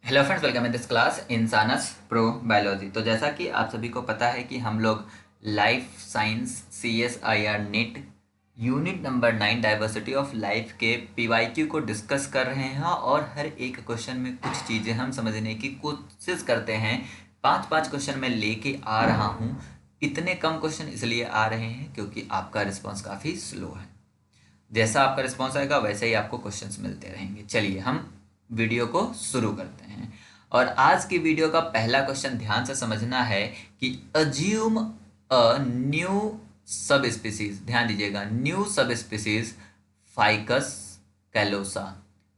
Hello friends, welcome in this class इंसानस pro biology. तो जैसा कि आप सभी को पता है कि हम लोग life science CSIR NEET unit number 9 diversity of life के PYQ को डिस्कस कर रहे हैं और हर एक क्वेश्चन में कुछ चीज़ें हम समझने की कोशिश करते हैं। 5-5 क्वेश्चन मैं लेके आ रहा हूँ। इतने कम क्वेश्चन इसलिए आ रहे हैं क्योंकि आपका रिस्पॉन्स काफ़ी स्लो है। जैसा आपका रिस्पॉन्स आएगा वैसे ही आपको क्वेश्चंस मिलते रहेंगे। चलिए हम वीडियो को शुरू करते हैं। और आज की वीडियो का पहला क्वेश्चन ध्यान से समझना है कि assume a new sub species, ध्यान दीजिएगा, new sub species Ficus callosa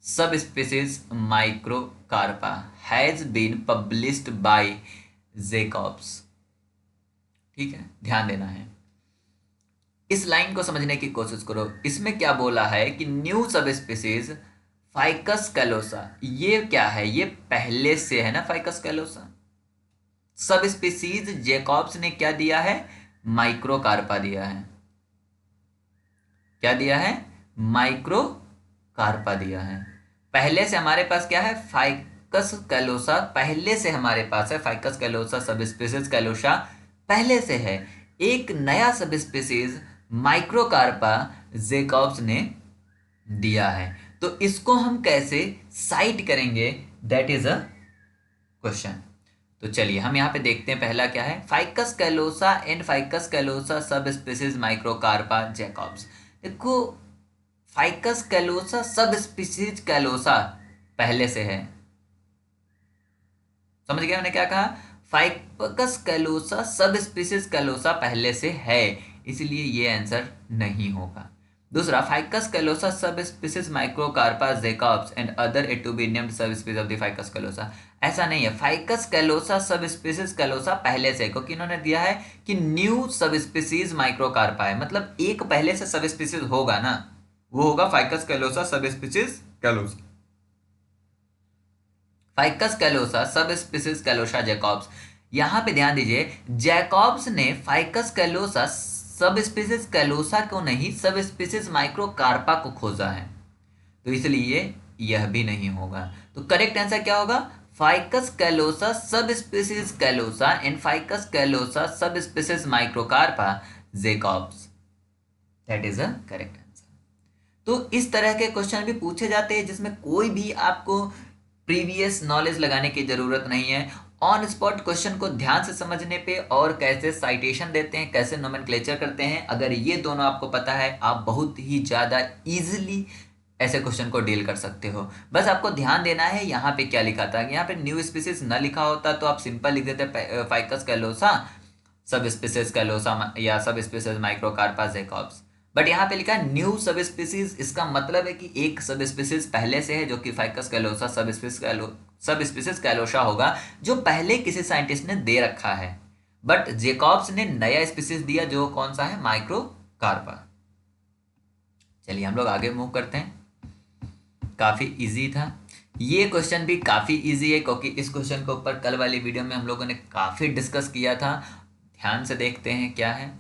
sub species microcarpa has been published by Jacobs. ठीक है, ध्यान देना है। इस लाइन को समझने की कोशिश करो। इसमें क्या बोला है कि न्यू सब स्पीसीज फाइकस कैलोसा, ये क्या है? ये पहले से है ना ficus callosa. Sub species Jacobs ने क्या दिया है? माइक्रोकार्पा दिया है। क्या दिया है? माइक्रोकार्पा दिया है। पहले से हमारे पास क्या है? फाइकस कैलोसा पहले से हमारे पास है। फाइकस कैलोसा सब स्पीसीज कैलोसा पहले से है। एक नया सब स्पीसीज माइक्रोकार्पा जेकॉब्स ने दिया है। तो इसको हम कैसे साइट करेंगे, दैट इज अ क्वेश्चन। तो चलिए हम यहाँ पे देखते हैं। पहला क्या है? Ficus कैलोसा and Ficus callosa sub species microcarpa जैकॉब्स। देखो, फाइकस कैलोसा सब स्पीसीज कैलोसा पहले से है। समझ गया मैंने क्या कहा? फाइकस कैलोसा सब स्पीसीज कैलोसा पहले से है, इसलिए ये आंसर नहीं होगा। दूसरा, Ficus callosa sub species microcarpa Jacobs and other it to be named sub species of the Ficus callosa. ऐसा नहीं है। फाइकस कैलोसा सब स्पीसीज कैलोसा पहले से, क्योंकि इन्होंने दिया है कि न्यू सब स्पीसीज माइक्रोकार्पा है, मतलब एक पहले से सब स्पीसीज होगा ना, वो होगा Ficus callosa sub species कैलोसा। Ficus callosa sub species कैलोसा जैकॉब्स। यहां पे ध्यान दीजिए, जैकॉब्स ने फाइकस कैलोसा सब स्पीसीज कैलोसा को नहीं, सब स्पीसीज माइक्रोकार्पा को खोजा है, तो इसलिए यह भी नहीं होगा। तो करेक्ट आंसर क्या होगा? Ficus callosa sub species callosa and Ficus callosa sub species microcarpa Jacobs, that is a correct answer. तो इस तरह के क्वेश्चन भी पूछे जाते हैं जिसमें कोई भी आपको प्रीवियस नॉलेज लगाने की जरूरत नहीं है। ऑन स्पॉट क्वेश्चन को ध्यान से समझने पे और कैसे साइटेशन देते हैं, कैसे नोमेनक्लेचर करते हैं, अगर ये दोनों आपको पता है, आप बहुत ही ज़्यादा इजीली ऐसे क्वेश्चन को डील कर सकते हो। बस आपको ध्यान देना है यहाँ पे क्या लिखा था। यहाँ पे न्यू स्पीसीज न लिखा होता तो आप सिंपल लिख देते फाइकस कैलोसा सब स्पीसीज कैलोसा या सब स्पीसीज माइक्रोकार्पा जेकॉब्स। बट यहाँ पे लिखा है न्यू सब स्पीसीज, इसका मतलब है कि एक सब स्पीसीज पहले से है जो कि फाइकस कैलोसा सब स्पीसीज कैलोसा होगा, जो पहले किसी साइंटिस्ट ने दे रखा है। बट जेकॉब्स ने नया स्पीसीज दिया, जो कौन सा है? माइक्रोकार्पा। चलिए हम लोग आगे मूव करते हैं। काफी इजी था ये क्वेश्चन, भी काफी इजी है क्योंकि इस क्वेश्चन के ऊपर कल वाली वीडियो में हम लोगों ने काफी डिस्कस किया था। ध्यान से देखते हैं क्या है।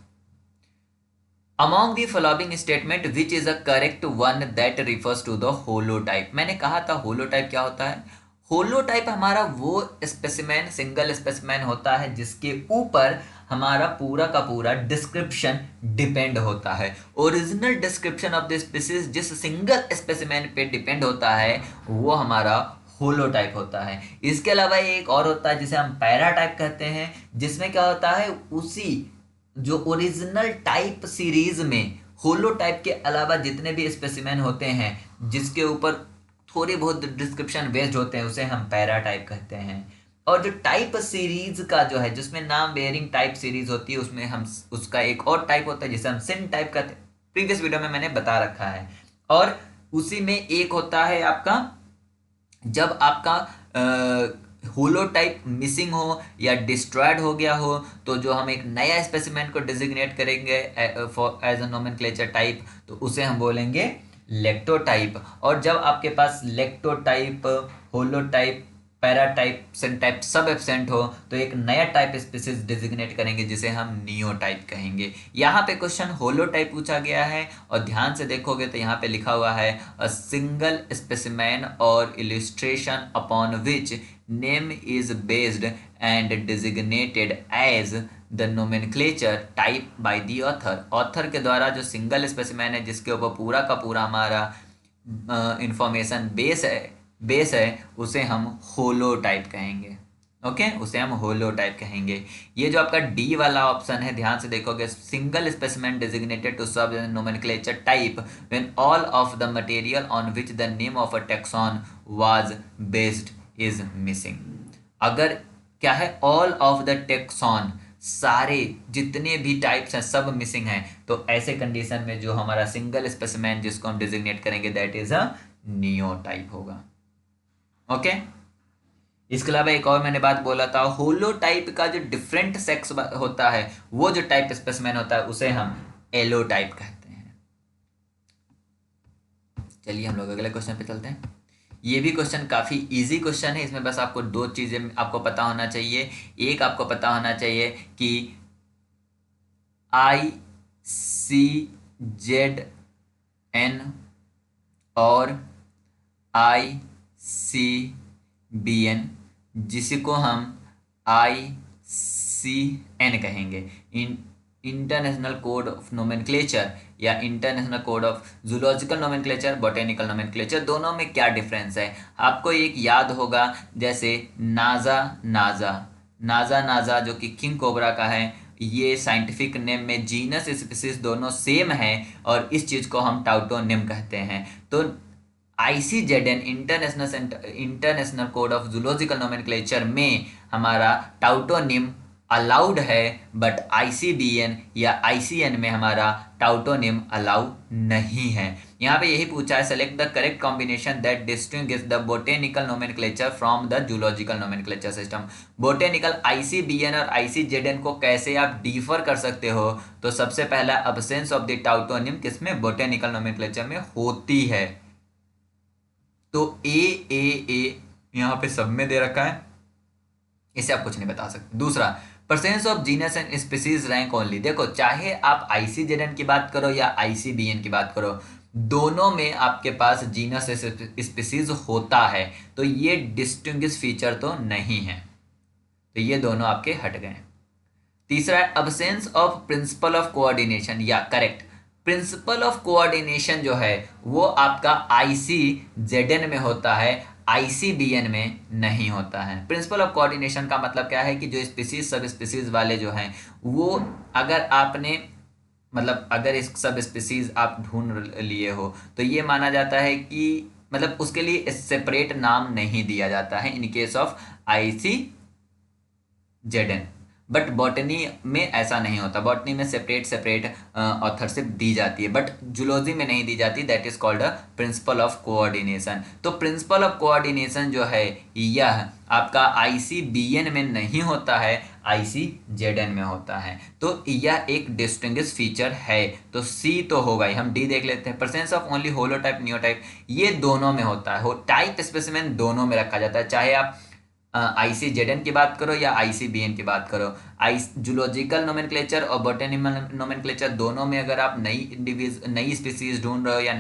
Among the following statement, which is a correct one that refers to the holotype? मैंने कहा था holotype क्या होता है? holotype हमारा वो स्पेसिमेन, सिंगल स्पेसिमेन होता है जिसके ऊपर हमारा पूरा का पूरा डिस्क्रिप्शन डिपेंड होता है। Original description of the species जिस सिंगल स्पेसिमेन पे डिपेंड होता है वो हमारा होलोटाइप होता है। इसके अलावा एक और होता है जिसे हम पैराटाइप कहते हैं, जिसमें क्या होता है, उसी जो ओरिजिनल टाइप सीरीज में होलोटाइप के अलावा जितने भी स्पेसिमेन होते हैं जिसके ऊपर थोड़ी बहुत डिस्क्रिप्शन बेस्ड होते हैं उसे हम पैराटाइप कहते हैं। और जो टाइप सीरीज का जो है, जिसमें नाम बेयरिंग टाइप सीरीज होती है, उसमें हम उसका एक और टाइप होता है जिसे हम सिन टाइप कहते हैं। प्रीवियस वीडियो में मैंने बता रखा है। और उसी में एक होता है आपका, जब आपका होलोटाइप मिसिंग हो या डिस्ट्रॉयड हो गया हो, तो जो हम एक नया स्पेसिमेन को डिजिग्नेट करेंगे एज अ नोमेनक्लेचर टाइप, तो उसे हम बोलेंगे लेक्टोटाइप। और जब आपके पास lectotype, holotype paratype type सब एब्सेंट हो तो एक नया टाइप स्पीसीज डिजिग्नेट करेंगे जिसे हम नियो टाइप कहेंगे। यहाँ पे क्वेश्चन होलो टाइप पूछा गया है और ध्यान से देखोगे तो यहाँ पे लिखा हुआ है अ सिंगल स्पेसिमेन और illustration upon which name is based and designated as the nomenclature type by the author. Author के द्वारा जो सिंगल स्पेसिमेन है जिसके ऊपर पूरा का पूरा हमारा इंफॉर्मेशन बेस है उसे हम होलो टाइप कहेंगे। ओके उसे हम होलो टाइप कहेंगे। ये जो आपका डी वाला ऑप्शन है ध्यान से देखोगे, सिंगल स्पेसिमेन डेजिग्नेटेड टू सब nomenclature type when all of the material on which the name of a tax on was based is missing. अगर क्या है ऑल ऑफ द टेक्सॉन, सारे जितने भी टाइप्स हैं सब मिसिंग हैं, तो ऐसे कंडीशन में जो हमारा सिंगल स्पेसिमेन जिसको हम डिजिग्नेट करेंगे that is a neo type होगा। ओके इसके अलावा एक और मैंने बात बोला था, होलो टाइप का जो डिफरेंट सेक्स होता है वो जो टाइप स्पेसिमेन होता है उसे हम एलो टाइप कहते हैं। चलिए हम लोग अगले क्वेश्चन पे चलते हैं। ये भी क्वेश्चन काफ़ी इजी क्वेश्चन है, इसमें बस आपको दो चीज़ें आपको पता होना चाहिए। एक आपको पता होना चाहिए कि ICZN और ICBN जिसको हम ICN कहेंगे, इंटरनेशनल कोड ऑफ नोमेनक्लेचर या international code of zoological nomenclature, botanical nomenclature, दोनों में क्या डिफरेंस है आपको एक याद होगा। जैसे नाजा जो कि किंग कोबरा का है, ये साइंटिफिक नेम में जीनस स्पीसीज दोनों सेम है और इस चीज़ को हम टाउटोनिम कहते हैं। तो ICZN international code of zoological nomenclature में हमारा टाउटोनिम अलाउड है, बट ICBN या ICN में हमारा टाउटोनिम अलाउ नहीं है। यहाँ पे यही पूछा है, select the correct combination that distinguish the botanical nomenclature from the zoological nomenclature system. Botanical ICBN और ICZN को कैसे आप डिफर कर सकते हो, तो सबसे पहला अब्सेंस ऑफ द टाउटोनिम किसमें, बोटेनिकल नोमेनक्लेचर में होती है। तो ए यहाँ पे सब में दे रखा है, इसे आप कुछ नहीं बता सकते। दूसरा, presence of genus and species rank only. देखो चाहे आप ICZN की बात करो या ICBN की बात करो, दोनों में आपके पास जीनस स्पीसीज होता है, तो ये डिस्टिंग्विश फीचर तो नहीं है, तो ये दोनों आपके हट गए। तीसरा है absence of principle of coordination, या करेक्ट, प्रिंसिपल ऑफ कोऑर्डिनेशन जो है वो आपका ICZN में होता है, ICBN में नहीं होता है। प्रिंसिपल ऑफ कोऑर्डिनेशन का मतलब क्या है कि जो स्पीसीज सब स्पीसीज वाले जो हैं वो अगर आपने मतलब अगर इस सब स्पीसीज आप ढूंढ लिए हो तो ये माना जाता है कि मतलब उसके लिए सेपरेट नाम नहीं दिया जाता है in case of ICZN। But botany में ऐसा नहीं होता, बॉटनी में सेपरेट ऑथरशिप दी जाती है, बट जूलॉजी में नहीं दी जाती, that is called a principal of coordination. तो प्रिंसिपल ऑफ कोऑर्डिनेशन जो है यह आपका ICBN में नहीं होता है, ICZN में होता है, तो यह एक डिस्टिंग्विश फीचर है। तो C तो होगा ही, हम D देख लेते हैं। Presence of only holotype neotype, ये दोनों में होता है, टाइप स्पेसिमेन दोनों में रखा जाता है, चाहे आप ICZN की बात करो या ICBN की बात करो। जूलॉजिकल नोमेनक्लेचर और बॉटेनिकल नोमेनक्लेचर दोनों में अगर आप नई स्पीसीज ढूंढ रहे हो या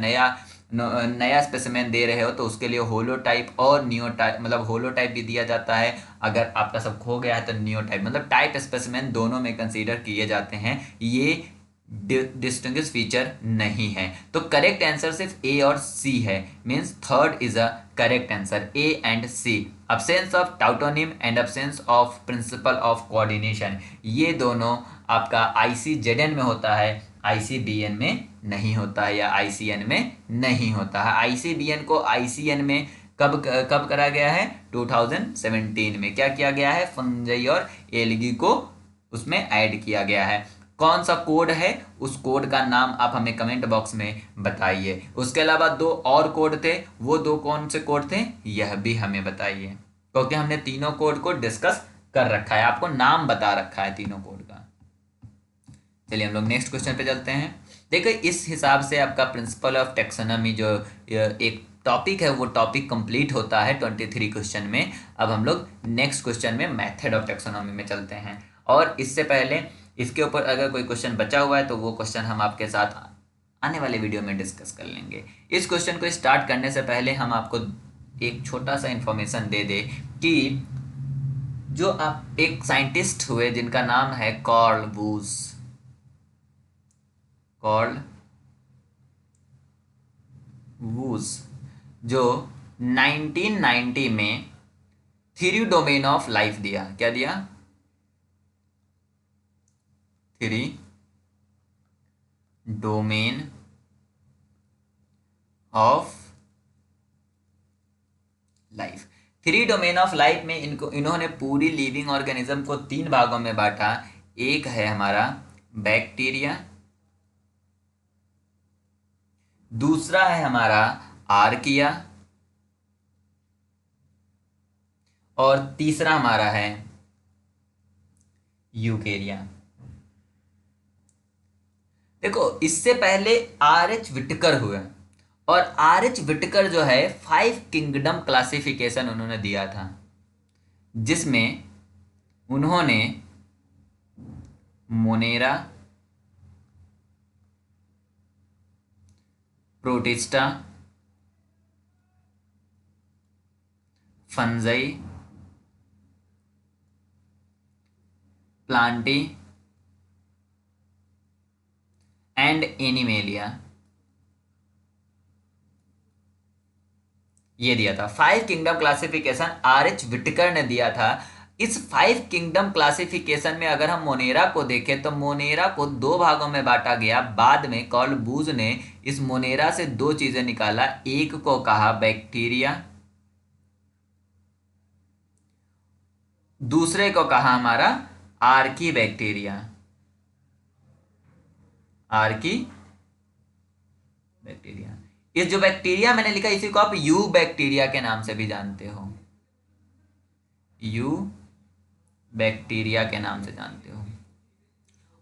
नया स्पेसिमेन दे रहे हो तो उसके लिए होलो टाइप और नियो टाइप, मतलब होलो टाइप भी दिया जाता है, अगर आपका सब खो गया है तो नियो टाइप, मतलब टाइप स्पेसिमेन दोनों में कंसीडर किए जाते हैं, ये डिस्टिंग्विश फीचर नहीं है। तो करेक्ट आंसर सिर्फ A और C है, means third is a correct answer, A and C। Absence of tautonym and absence of principle of coordination, ये दोनों आपका ICZN में होता है, ICBN में नहीं होता है या ICN में नहीं होता है। ICBN को ICN में कब करा गया है, 2017 में क्या किया गया है, फंजाई और एलगी को उसमें ऐड किया गया है। कौन सा कोड है, उस कोड का नाम आप हमें कमेंट बॉक्स में बताइए। उसके अलावा 2 और कोड थे, वो 2 कौन से कोड थे यह भी हमें बताइए, क्योंकि हमने तीनों कोड को डिस्कस कर रखा है, आपको नाम बता रखा है तीनों कोड का। चलिए हम लोग नेक्स्ट क्वेश्चन पे चलते हैं। देखिए इस हिसाब से आपका प्रिंसिपल ऑफ टेक्सोनॉमी जो एक टॉपिक है वो टॉपिक कंप्लीट होता है 23 क्वेश्चन में। अब हम लोग नेक्स्ट क्वेश्चन में मेथड ऑफ टेक्सोनॉमी में चलते हैं, और इससे पहले इसके ऊपर अगर कोई क्वेश्चन बचा हुआ है तो वो क्वेश्चन हम आपके साथ आने वाले वीडियो में डिस्कस कर लेंगे। इस क्वेश्चन को स्टार्ट करने से पहले हम आपको एक छोटा सा इंफॉर्मेशन दे दे कि जो आप एक साइंटिस्ट हुए जिनका नाम है कार्ल वूज, जो 1990 में थ्री डोमेन ऑफ लाइफ दिया। क्या दिया? Three domain of life. Three domain of life में इन्होंने पूरी लिविंग ऑर्गेनिज्म को 3 भागों में बांटा। एक है हमारा बैक्टीरिया, दूसरा है हमारा आर्किया, और तीसरा हमारा है यूकेरिया। देखो, इससे पहले आर.एच. विटकर हुए, और आर.एच. विटकर जो है 5 किंगडम क्लासिफिकेशन उन्होंने दिया था, जिसमें उन्होंने Monera, protista, fungi, Plantae and animalia ये दिया था। 5 किंगडम क्लासिफिकेशन आर.एच. विटकर ने दिया था। इस 5 किंगडम क्लासिफिकेशन में अगर हम मोनेरा को देखें तो मोनेरा को 2 भागों में बांटा गया। बाद में कार्ल बूज ने इस मोनेरा से 2 चीजें निकाला। एक को कहा बैक्टीरिया, दूसरे को कहा हमारा आर्की बैक्टीरिया। इस जो बैक्टीरिया मैंने लिखा, इसी को आप यू बैक्टीरिया के नाम से भी जानते हो, यू बैक्टीरिया के नाम से जानते हो।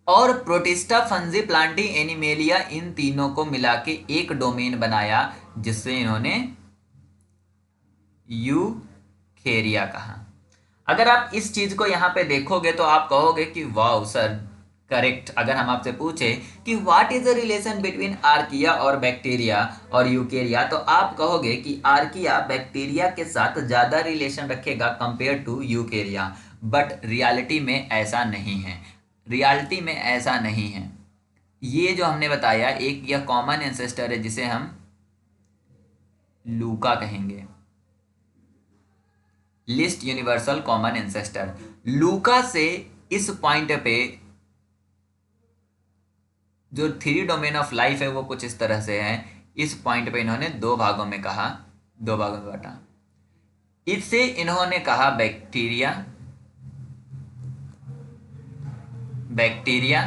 और प्रोटिस्टा, फंजी, प्लांटी, एनिमेलिया, इन तीनों को मिला के एक डोमेन बनाया, जिससे इन्होंने यूकेरिया कहा। अगर आप इस चीज को यहां पे देखोगे तो आप कहोगे कि वाओ सर, करेक्ट। अगर हम आपसे पूछे कि what is the relation between archaea और बैक्टीरिया और यूकेरिया, तो आप कहोगे कि आर्किया बैक्टीरिया के साथ ज्यादा रिलेशन रखेगा compare to eukarya. But reality में ऐसा नहीं है, रियलिटी में ऐसा नहीं है। ये जो हमने बताया, एक यह कॉमन एंसेस्टर है जिसे हम लूका कहेंगे, लिस्ट यूनिवर्सल कॉमन एंसेस्टर। लूका से इस पॉइंट पे जो थ्री डोमेन ऑफ लाइफ है वो कुछ इस तरह से है। इस पॉइंट पे इन्होंने 2 भागों में कहा, 2 भागों में बांटा। इससे इन्होंने कहा बैक्टीरिया,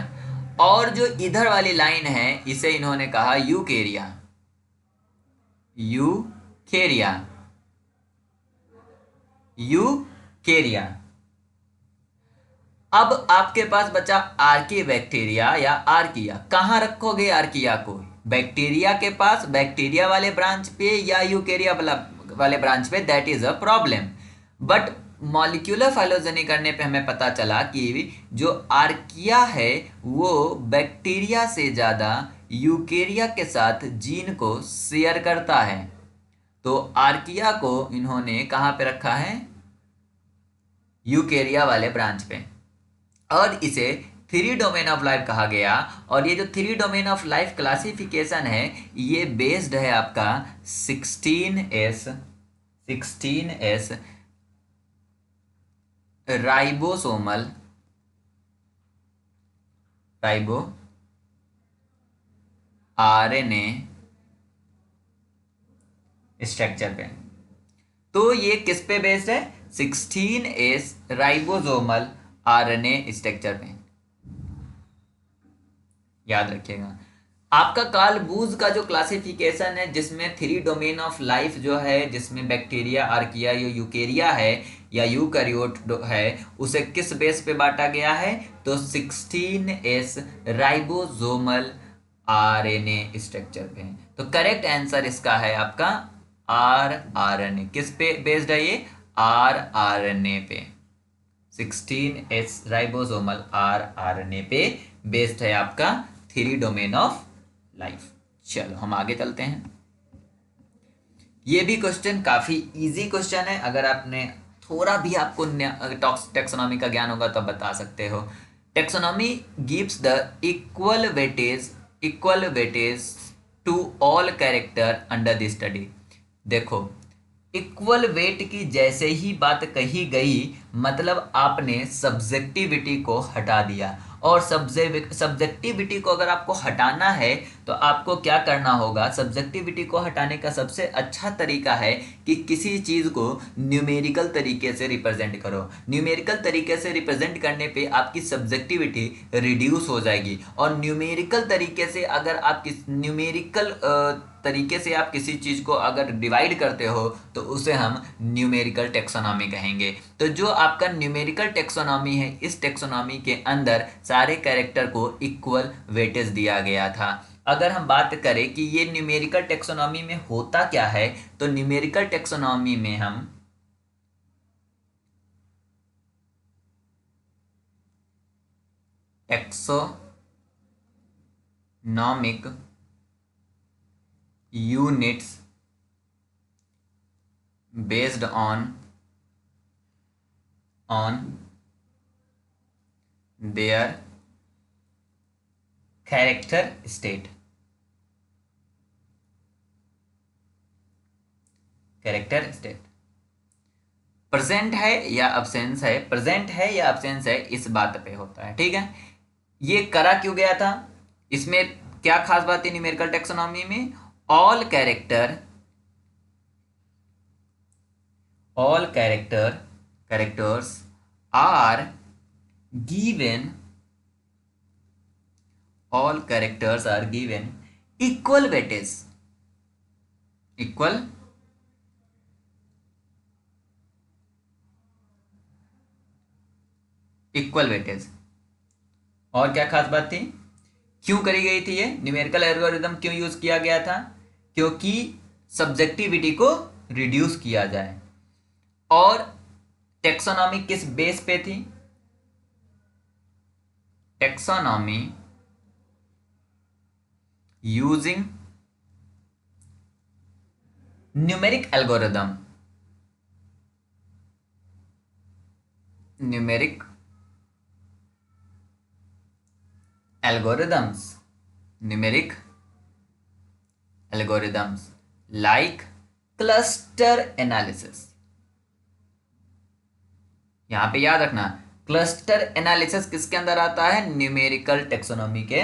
और जो इधर वाली लाइन है इसे इन्होंने कहा यूकेरिया। अब आपके पास बचा आर्की बैक्टीरिया या आर्किया। कहां रखोगे आर्किया को? बैक्टीरिया के पास, बैक्टीरिया वाले ब्रांच पे, या यूकेरिया वाले ब्रांच पे? That is a problem. But molecular phylogeny करने पे हमें पता चला कि जो आर्किया है वो बैक्टीरिया से ज्यादा यूकेरिया के साथ जीन को शेयर करता है। तो आर्किया को इन्होंने कहां पे रखा है? यूकेरिया वाले ब्रांच पे, और इसे थ्री डोमेन ऑफ लाइफ कहा गया। और ये जो three domain of life classification है ये बेस्ड है आपका 16S राइबो RNA स्ट्रक्चर पे। तो ये किस पे बेस्ड है? 16S राइबोसोमल RNA स्ट्रक्चर पे। याद रखिएगा। आपका कार्ल बूज का जो क्लासिफिकेशन है जिसमें थ्री डोमेन ऑफ लाइफ जो है, जिसमें बैक्टीरिया, आर्किया, यूकेरिया है या यूकैरियोट है, उसे किस बेस पे बांटा गया है? तो 16S राइबोसोमल RNA स्ट्रक्चर पे। तो करेक्ट आंसर इसका है आपका आरएनए किस पे बेस्ड है ये? आरएनए पे। 16S राइबोसोमल आरएनए पे बेस्ड है आपका थ्री डोमेन ऑफ लाइफ। चलो हम आगे चलते हैं। ये भी क्वेश्चन काफी इजी क्वेश्चन है, अगर आपने थोड़ा भी आपको टेक्सोनॉमी का ज्ञान होगा तो बता सकते हो। Taxonomy gives the equal weightage to all character under the study. देखो, इक्वल वेट की जैसे ही बात कही गई, मतलब आपने सब्जेक्टिविटी को हटा दिया। और सब्जेक्टिविटी को अगर आपको हटाना है तो आपको क्या करना होगा? सब्जेक्टिविटी को हटाने का सबसे अच्छा तरीका है कि किसी चीज़ को न्यूमेरिकल तरीके से रिप्रेजेंट करो। न्यूमेरिकल तरीके से रिप्रेजेंट करने पे आपकी सब्जेक्टिविटी रिड्यूस हो जाएगी। और न्यूमेरिकल तरीके से अगर आप न्यूमेरिकल तरीके से आप किसी चीज़ को अगर डिवाइड करते हो तो उसे हम न्यूमेरिकल टेक्सोनॉमी कहेंगे। तो जो आपका न्यूमेरिकल टेक्सोनॉमी है, इस टेक्सोनॉमी के अंदर सारे कैरेक्टर को इक्वल वेटेज दिया गया था। अगर हम बात करें कि ये न्यूमेरिकल टेक्सोनॉमी में होता क्या है, तो न्यूमेरिकल टेक्सोनॉमी में हम taxonomic units based on their character state present है या अब्सेंस है, प्रेजेंट है या अब्सेंस है, इस बात पे होता है। ठीक है, ये करा क्यों गया था? इसमें क्या खास बात है न्यूमेरिकल टेक्सोनॉमी में? All characters are given all characters are given equal weightage, equal weightage. और क्या खास बात थी? क्यों करी गई थी ये न्यूमेरिकल एल्गोरिथम, क्यों यूज किया गया था? क्योंकि सब्जेक्टिविटी को रिड्यूस किया जाए। और टेक्सोनॉमी किस बेस पे थी? Taxonomy using numeric algorithm, numeric algorithms like cluster analysis. यहां पे याद रखना, क्लस्टर एनालिसिस किसके अंदर आता है? न्यूमेरिकल टेक्सोनॉमी के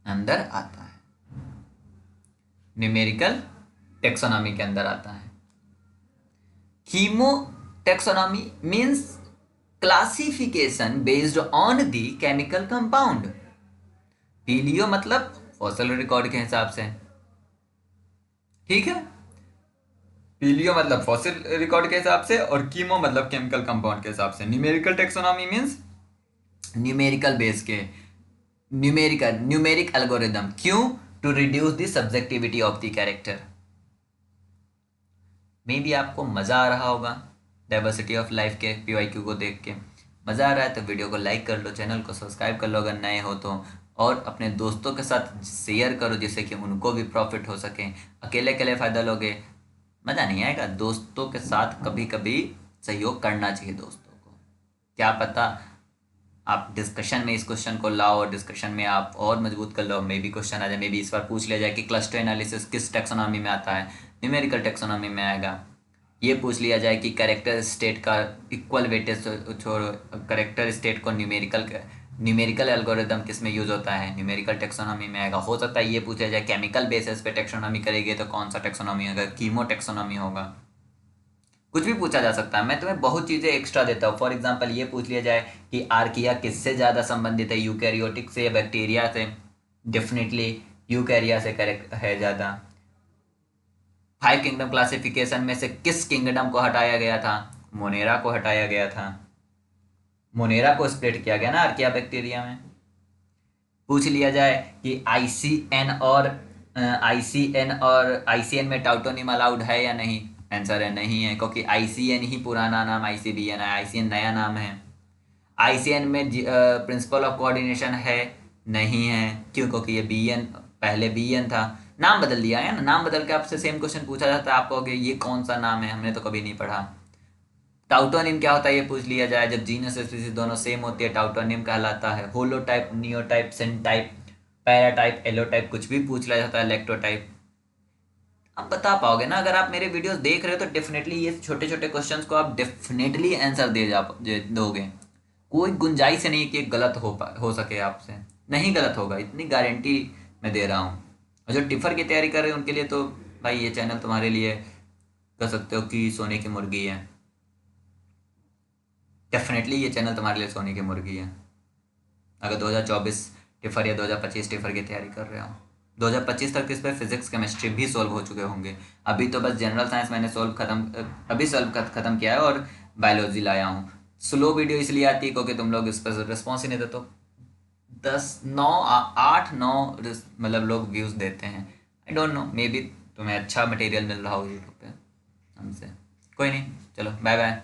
अंदर आता है, न्यूमेरिकल टेक्सोनॉमी के अंदर आता है। Chemo taxonomy means classification based on the chemical compound. Palaeo मतलब फॉसिल रिकॉर्ड के हिसाब से। ठीक है, पीलियो मतलब फॉसिल रिकॉर्ड के हिसाब से और कीमो मतलब केमिकल कंपाउंड के हिसाब से। Numerical taxonomy means numerical base के न्यूमेरिक एल्गोरिथम। क्यों? To reduce the subjectivity of the character. Maybe आपको मजा आ रहा होगा डाइवर्सिटी ऑफ लाइफ के PYQ को देख के। मजा आ रहा है तो वीडियो को लाइक कर लो, चैनल को सब्सक्राइब कर लो अगर नए हो तो, और अपने दोस्तों के साथ शेयर करो जिससे कि उनको भी प्रॉफिट हो सके। अकेले अकेले फ़ायदा लोगे, मज़ा नहीं आएगा। दोस्तों के साथ कभी कभी सहयोग करना चाहिए दोस्तों को। क्या पता आप डिस्कशन में इस क्वेश्चन को लाओ और डिस्कशन में आप और मजबूत कर लो, मे बी क्वेश्चन आ जाए, मे बी इस बार पूछ लिया जाए कि क्लस्टर एनालिसिस किस टेक्सोनॉमी में आता है? न्यूमेरिकल टेक्सोनॉमी में आएगा। ये पूछ लिया जाए कि कैरेक्टर स्टेट का इक्वल वेटेज छोड़, कैरेक्टर स्टेट को न्यूमेरिकल एल्गोरिथम किस में यूज होता है? न्यूमेरिकल टेक्सोनॉमी में आएगा। हो सकता है ये पूछा जाए केमिकल बेसिस पे टेक्सोनॉमी करेंगे तो कौन सा टेक्सोनॉमी होगा? कीमो टेक्सोनॉमी होगा। कुछ भी पूछा जा सकता है। मैं तुम्हें बहुत चीज़ें एक्स्ट्रा देता हूँ। फॉर एग्जांपल ये पूछ लिया जाए कि आर्किया किससे ज़्यादा संबंधित है, यूकैरियोटिक से या बैक्टीरिया से? डेफिनेटली यूकैरिया से करेक्ट है ज़्यादा। 5 किंगडम क्लासिफिकेशन में से किस किंगडम को हटाया गया था? मोनेरा को हटाया गया था। मोनेरा को स्प्लिट किया गया ना आर्किया बैक्टीरिया में। पूछ लिया जाए कि ICN और ICN और ICN में टाउटोनियम अलाउड है या नहीं? आंसर है नहीं है, क्योंकि ICN ही पुराना नाम ICBN है, ICN नया नाम है। ICN में प्रिंसिपल ऑफ कोऑर्डिनेशन है? नहीं है। क्यों? क्योंकि ये BN पहले BN था, नाम बदल दिया है ना। नाम बदल के आपसे सेम क्वेश्चन पूछा जाता है, आप कहोगे ये कौन सा नाम है, हमने तो कभी नहीं पढ़ा। टाउटोनियम क्या होता है ये पूछ लिया जाए, जब जीनस स्पीसीज दोनों सेम होती है टाउटोनियम कहलाता है। होलोटाइप, नियोटाइप, सिनटाइप, पैराटाइप, एलोटाइप, कुछ भी पूछ लिया जाता है, इलेक्ट्रोटाइप। आप बता पाओगे ना, अगर आप मेरे वीडियोस देख रहे हो तो डेफिनेटली ये छोटे छोटे क्वेश्चंस को आप डेफिनेटली आंसर दोगे। कोई गुंजाइश नहीं है कि गलत हो सके आपसे, नहीं गलत होगा, इतनी गारंटी मैं दे रहा हूँ। और जो टिफर की तैयारी कर रहे हैं उनके लिए तो भाई ये चैनल तुम्हारे लिए कह सकते हो कि सोने की मुर्गी है। डेफिनेटली ये चैनल तुम्हारे लिए सोने की मुर्गी है, अगर 2024 टिफर या 2025 टिफर की तैयारी कर रहे हो। 2025 तक इस पर फिजिक्स केमिस्ट्री भी सॉल्व हो चुके होंगे। अभी तो बस जनरल साइंस मैंने सॉल्व खत्म किया है और बायोलॉजी लाया हूँ। स्लो वीडियो इसलिए आती है क्योंकि तुम लोग इस पर रिस्पॉन्स ही नहीं देते। 8-9 मतलब लोग व्यूज़ देते हैं। I don't know, may be तुम्हें अच्छा मटेरियल मिल रहा हो यूट्यूब पे हमसे। कोई नहीं, चलो बाय बाय।